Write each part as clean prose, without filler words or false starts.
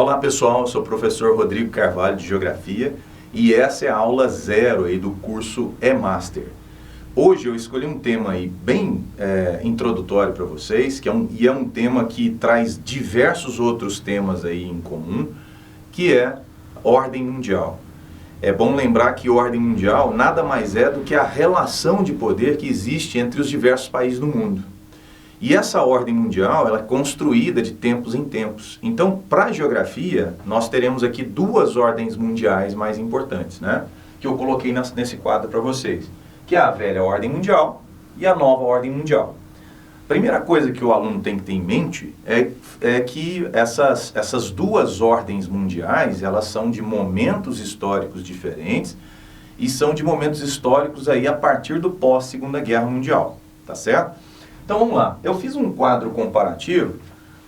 Olá pessoal, eu sou o professor Rodrigo Carvalho de Geografia e essa é a aula 0 aí do curso E-Master. Hoje eu escolhi um tema aí bem introdutório para vocês, que é um tema que traz diversos outros temas aí em comum, que é ordem mundial. É bom lembrar que ordem mundial nada mais é do que a relação de poder que existe entre os diversos países do mundo. E essa ordem mundial ela é construída de tempos em tempos. Então, para a geografia, nós teremos aqui duas ordens mundiais mais importantes, né? Que eu coloquei nesse quadro para vocês, que é a velha ordem mundial e a nova ordem mundial. Primeira coisa que o aluno tem que ter em mente é que essas duas ordens mundiais, elas são de momentos históricos diferentes e são de momentos históricos aí a partir do pós-Segunda Guerra Mundial, tá certo? Então vamos lá, eu fiz um quadro comparativo,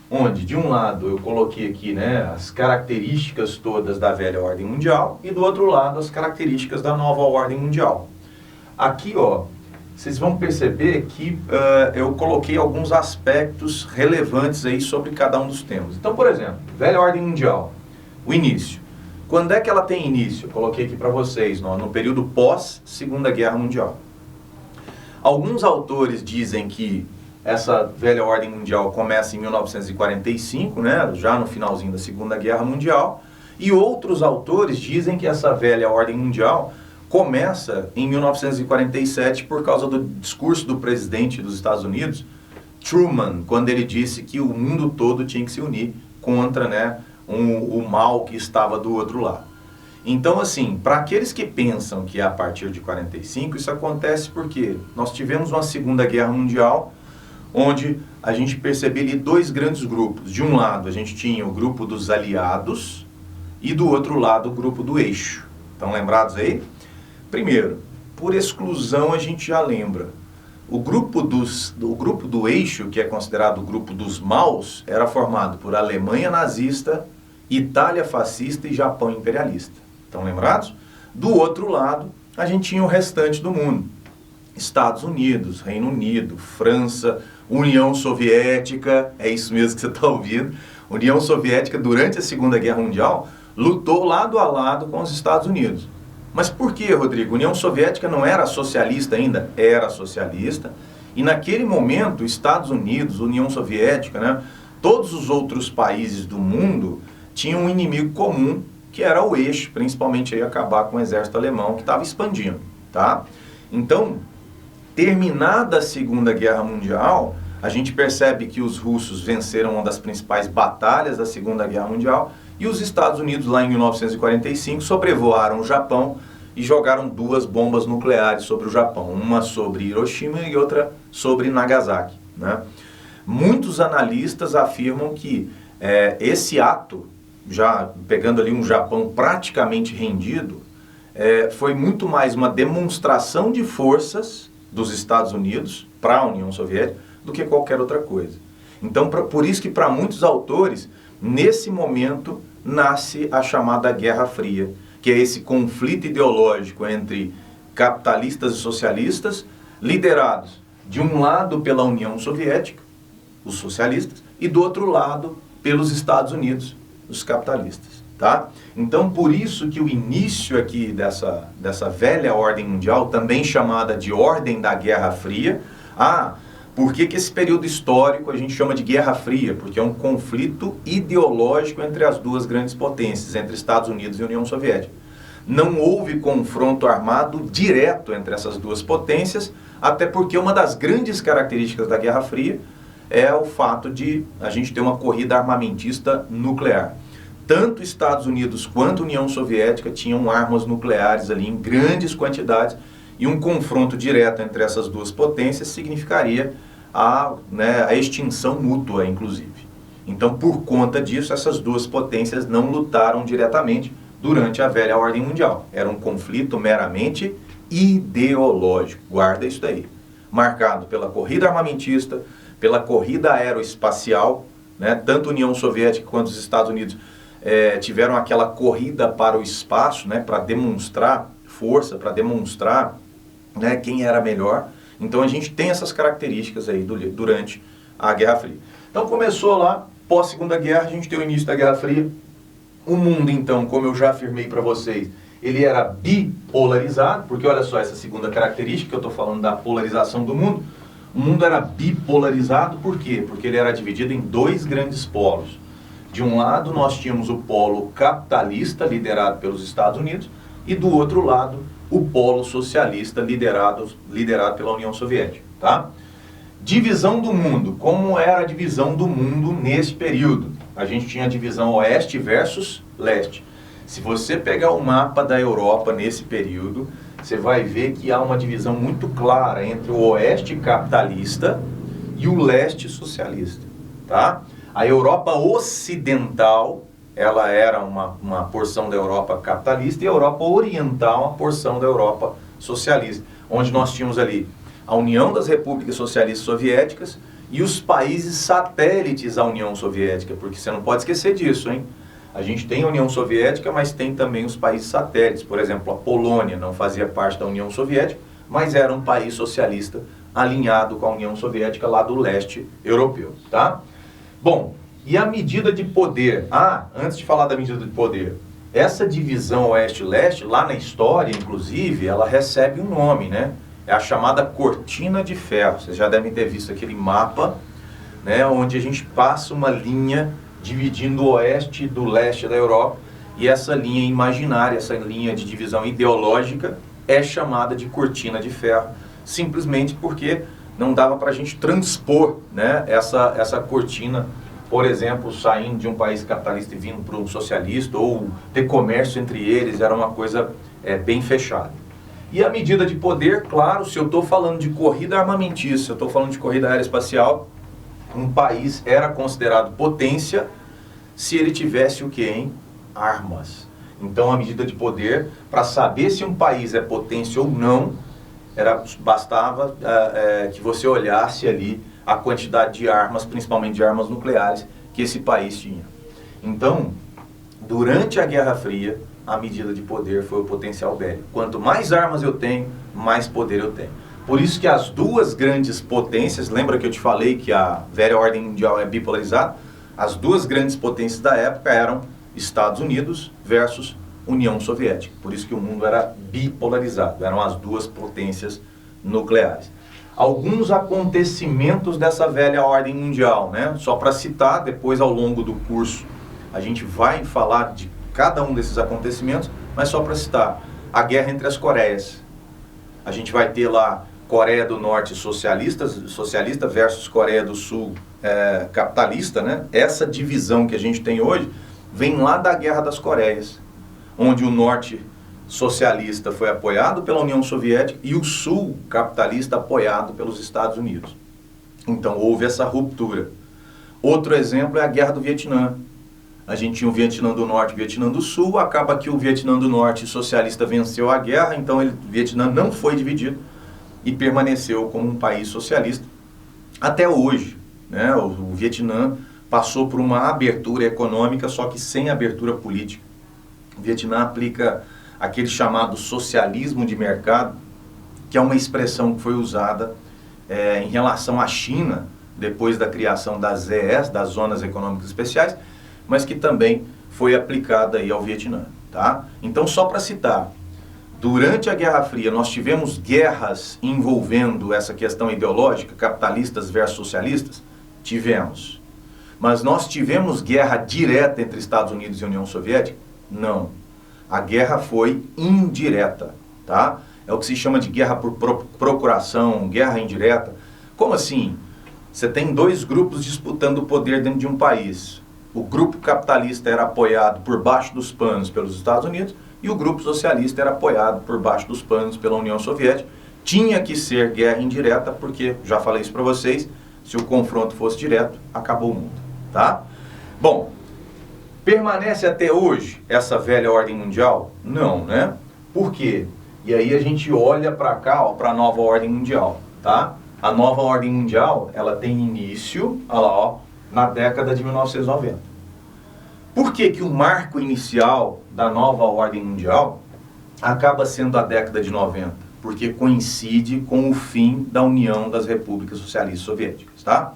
onde de um lado eu coloquei aqui, né, as características todas da velha ordem mundial e do outro lado as características da nova ordem mundial. Aqui, ó, vocês vão perceber que eu coloquei alguns aspectos relevantes aí sobre cada um dos temas. Então, por exemplo, velha ordem mundial, o início. Quando é que ela tem início? Eu coloquei aqui para vocês, no período pós-Segunda Guerra Mundial. Alguns autores dizem que essa velha ordem mundial começa em 1945, né, já no finalzinho da Segunda Guerra Mundial, e outros autores dizem que essa velha ordem mundial começa em 1947 por causa do discurso do presidente dos Estados Unidos, Truman, quando ele disse que o mundo todo tinha que se unir contra, né, o mal que estava do outro lado. Então, assim, para aqueles que pensam que é a partir de 45, isso acontece porque nós tivemos uma Segunda Guerra Mundial, onde a gente percebeu ali dois grandes grupos. De um lado, a gente tinha o grupo dos aliados e do outro lado, o grupo do eixo. Estão lembrados aí? Primeiro, por exclusão, a gente já lembra. O grupo do eixo, que é considerado o grupo dos maus, era formado por Alemanha nazista, Itália fascista e Japão imperialista. Estão lembrados? Do outro lado, a gente tinha o restante do mundo. Estados Unidos, Reino Unido, França, União Soviética, é isso mesmo que você está ouvindo. União Soviética, durante a Segunda Guerra Mundial, lutou lado a lado com os Estados Unidos. Mas por que, Rodrigo? A União Soviética não era socialista ainda? Era socialista. E naquele momento, Estados Unidos, União Soviética, né, todos os outros países do mundo tinham um inimigo comum, que era o eixo, principalmente aí acabar com o exército alemão, que estava expandindo, tá? Então, terminada a Segunda Guerra Mundial, a gente percebe que os russos venceram uma das principais batalhas da Segunda Guerra Mundial e os Estados Unidos, lá em 1945, sobrevoaram o Japão e jogaram duas bombas nucleares sobre o Japão, uma sobre Hiroshima e outra sobre Nagasaki, né? Muitos analistas afirmam que esse ato, já pegando ali um Japão praticamente rendido, foi muito mais uma demonstração de forças dos Estados Unidos para a União Soviética do que qualquer outra coisa. Então, por isso que para muitos autores, nesse momento, nasce a chamada Guerra Fria, que é esse conflito ideológico entre capitalistas e socialistas, liderados de um lado pela União Soviética, os socialistas, e do outro lado pelos Estados Unidos, os capitalistas, tá? Então, por isso que o início aqui dessa velha ordem mundial, também chamada de Ordem da Guerra Fria, por que esse período histórico a gente chama de Guerra Fria? Porque é um conflito ideológico entre as duas grandes potências, entre Estados Unidos e União Soviética. Não houve confronto armado direto entre essas duas potências, até porque uma das grandes características da Guerra Fria é o fato de a gente ter uma corrida armamentista nuclear. Tanto Estados Unidos quanto União Soviética tinham armas nucleares ali em grandes quantidades e um confronto direto entre essas duas potências significaria a extinção mútua, inclusive. Então, por conta disso, essas duas potências não lutaram diretamente durante a velha ordem mundial. Era um conflito meramente ideológico, guarda isso daí. Marcado pela corrida armamentista, pela corrida aeroespacial, né? Tanto a União Soviética quanto os Estados Unidos tiveram aquela corrida para o espaço, né? Para demonstrar força, para demonstrar, né, quem era melhor. Então a gente tem essas características aí durante a Guerra Fria. Então começou lá, pós-Segunda Guerra, a gente tem o início da Guerra Fria, O mundo, então, como eu já afirmei para vocês, ele era bipolarizado, porque olha só essa segunda característica que eu estou falando da polarização do mundo. O mundo era bipolarizado, por quê? Porque ele era dividido em dois grandes polos. De um lado, nós tínhamos o polo capitalista, liderado pelos Estados Unidos, e do outro lado, o polo socialista, liderado pela União Soviética. Tá? Divisão do mundo. Como era a divisão do mundo nesse período? A gente tinha a divisão oeste versus leste. Se você pegar o mapa da Europa nesse período, você vai ver que há uma divisão muito clara entre o oeste capitalista e o leste socialista. Tá? A Europa ocidental, ela era uma porção da Europa capitalista, e a Europa oriental, uma porção da Europa socialista, onde nós tínhamos ali a União das Repúblicas Socialistas Soviéticas e os países satélites à União Soviética, porque você não pode esquecer disso, hein? A gente tem a União Soviética, mas tem também os países satélites. Por exemplo, a Polônia não fazia parte da União Soviética, mas era um país socialista alinhado com a União Soviética lá do leste europeu, tá? Bom, e a medida de poder? Antes de falar da medida de poder, essa divisão oeste-leste, lá na história, inclusive, ela recebe um nome, né? É a chamada Cortina de Ferro. Vocês já devem ter visto aquele mapa, né, onde a gente passa uma linha dividindo o oeste do leste da Europa, e essa linha imaginária, essa linha de divisão ideológica, é chamada de Cortina de Ferro, simplesmente porque não dava para a gente transpor, né, essa cortina, por exemplo, saindo de um país capitalista e vindo para um socialista, ou ter comércio entre eles, era uma coisa bem fechada. E a medida de poder, claro, se eu estou falando de corrida armamentícia, se eu estou falando de corrida aeroespacial, um país era considerado potência se ele tivesse o quê, hein? Armas. Então a medida de poder, para saber se um país é potência ou não, bastava que você olhasse ali a quantidade de armas, principalmente de armas nucleares, que esse país tinha. Então, durante a Guerra Fria, a medida de poder foi o potencial bélico. Quanto mais armas eu tenho, mais poder eu tenho. Por isso que as duas grandes potências, lembra que eu te falei que a velha ordem mundial é bipolarizada? As duas grandes potências da época eram Estados Unidos versus União Soviética. Por isso que o mundo era bipolarizado, eram as duas potências nucleares. Alguns acontecimentos dessa velha ordem mundial, né? Só para citar, depois ao longo do curso a gente vai falar de cada um desses acontecimentos, mas só para citar, a guerra entre as Coreias. A gente vai ter lá Coreia do Norte socialista versus Coreia do Sul capitalista, né? Essa divisão que a gente tem hoje vem lá da Guerra das Coreias, onde o Norte socialista foi apoiado pela União Soviética e o Sul capitalista apoiado pelos Estados Unidos. Então houve essa ruptura. Outro exemplo é a Guerra do Vietnã. A gente tinha o Vietnã do Norte e o Vietnã do Sul, acaba que o Vietnã do Norte socialista venceu a guerra, então o Vietnã não foi dividido e permaneceu como um país socialista até hoje, né? O Vietnã passou por uma abertura econômica, só que sem abertura política. O Vietnã aplica aquele chamado socialismo de mercado, que é uma expressão que foi usada em relação à China, depois da criação das ZES, das Zonas Econômicas Especiais, mas que também foi aplicada aí ao Vietnã, tá? Então, só para citar, durante a Guerra Fria nós tivemos guerras envolvendo essa questão ideológica, capitalistas versus socialistas? Tivemos. Mas nós tivemos guerra direta entre Estados Unidos e União Soviética? Não. A guerra foi indireta, tá? É o que se chama de guerra por procuração, guerra indireta. Como assim? Você tem dois grupos disputando o poder dentro de um país. O grupo capitalista era apoiado por baixo dos panos pelos Estados Unidos e o grupo socialista era apoiado por baixo dos panos pela União Soviética. Tinha que ser guerra indireta porque, já falei isso para vocês, se o confronto fosse direto, acabou o mundo, tá? Bom, permanece até hoje essa velha ordem mundial? Não, né? Por quê? E aí a gente olha para cá, para a nova ordem mundial, tá? A nova ordem mundial, ela tem início, olha lá, ó, na década de 1990. Por que que o marco inicial da nova ordem mundial acaba sendo a década de 90? Porque coincide com o fim da União das Repúblicas Socialistas Soviéticas, tá?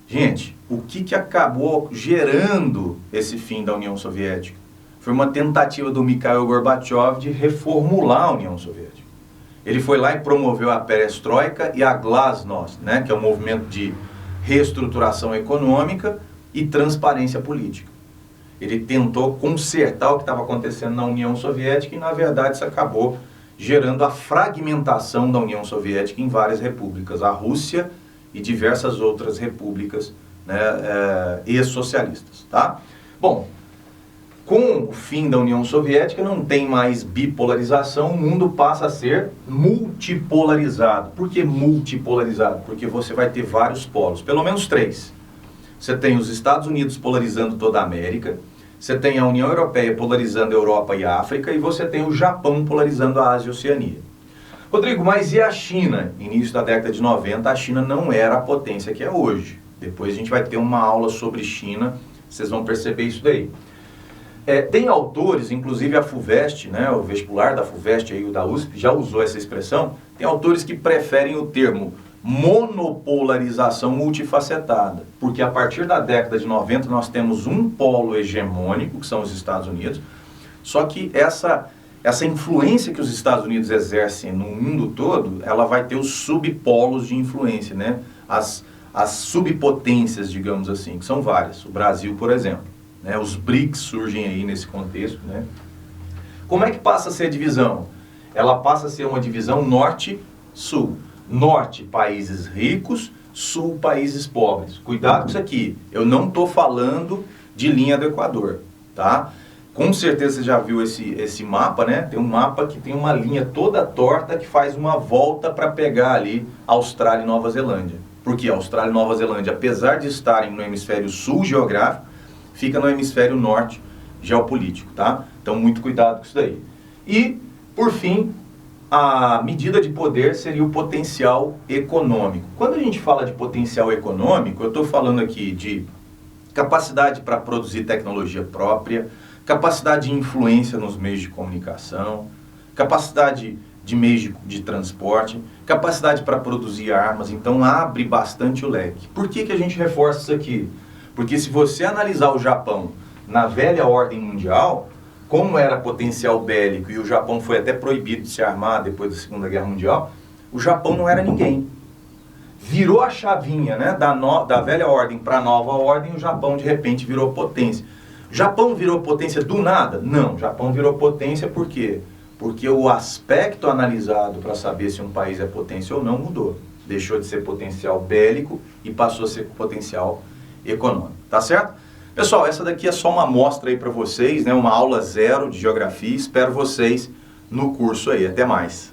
Gente, o que acabou gerando esse fim da União Soviética? Foi uma tentativa do Mikhail Gorbachev de reformular a União Soviética. Ele foi lá e promoveu a Perestroika e a Glasnost, né, que é um movimento de reestruturação econômica e transparência política. Ele tentou consertar o que estava acontecendo na União Soviética e, na verdade, isso acabou gerando a fragmentação da União Soviética em várias repúblicas, a Rússia e diversas outras repúblicas, né, ex-socialistas. Tá? Bom, com o fim da União Soviética não tem mais bipolarização, o mundo passa a ser multipolarizado. Por que multipolarizado? Porque você vai ter vários polos, pelo menos 3. Você tem os Estados Unidos polarizando toda a América, você tem a União Europeia polarizando a Europa e a África, e você tem o Japão polarizando a Ásia e a Oceania. Rodrigo, mas e a China? Início da década de 90, a China não era a potência que é hoje. Depois a gente vai ter uma aula sobre China, vocês vão perceber isso daí. Tem autores, inclusive a FUVEST, né, o vestibular da FUVEST aí, o da USP, já usou essa expressão. Tem autores que preferem o termo monopolarização multifacetada, porque a partir da década de 90 nós temos um polo hegemônico, que são os Estados Unidos, só que essa influência que os Estados Unidos exercem no mundo todo, ela vai ter os subpolos de influência, né? As subpotências, digamos assim, que são várias. O Brasil, por exemplo. Né, os BRICS surgem aí nesse contexto. Né? Como é que passa a ser a divisão? Ela passa a ser uma divisão norte-sul. Norte, países ricos, sul, países pobres. Cuidado com isso aqui. Eu não estou falando de linha do Equador. Tá? Com certeza você já viu esse mapa, né? Tem um mapa que tem uma linha toda torta que faz uma volta para pegar ali Austrália e Nova Zelândia. Porque Austrália e Nova Zelândia, apesar de estarem no hemisfério sul geográfico, fica no hemisfério norte geopolítico, tá? Então, muito cuidado com isso daí. E, por fim, a medida de poder seria o potencial econômico. Quando a gente fala de potencial econômico, eu estou falando aqui de capacidade para produzir tecnologia própria, capacidade de influência nos meios de comunicação, capacidade de meios de transporte, capacidade para produzir armas. Então, abre bastante o leque. Por que a gente reforça isso aqui? Porque se você analisar o Japão na velha ordem mundial, como era potencial bélico e o Japão foi até proibido de se armar depois da Segunda Guerra Mundial, o Japão não era ninguém. Virou a chavinha, né, da velha ordem para a nova ordem, o Japão de repente virou potência. O Japão virou potência do nada? Não, o Japão virou potência por quê? Porque o aspecto analisado para saber se um país é potência ou não mudou. Deixou de ser potencial bélico e passou a ser potencial econômico, tá certo? Pessoal, essa daqui é só uma amostra aí para vocês, né? Uma aula 0 de geografia. Espero vocês no curso aí. Até mais.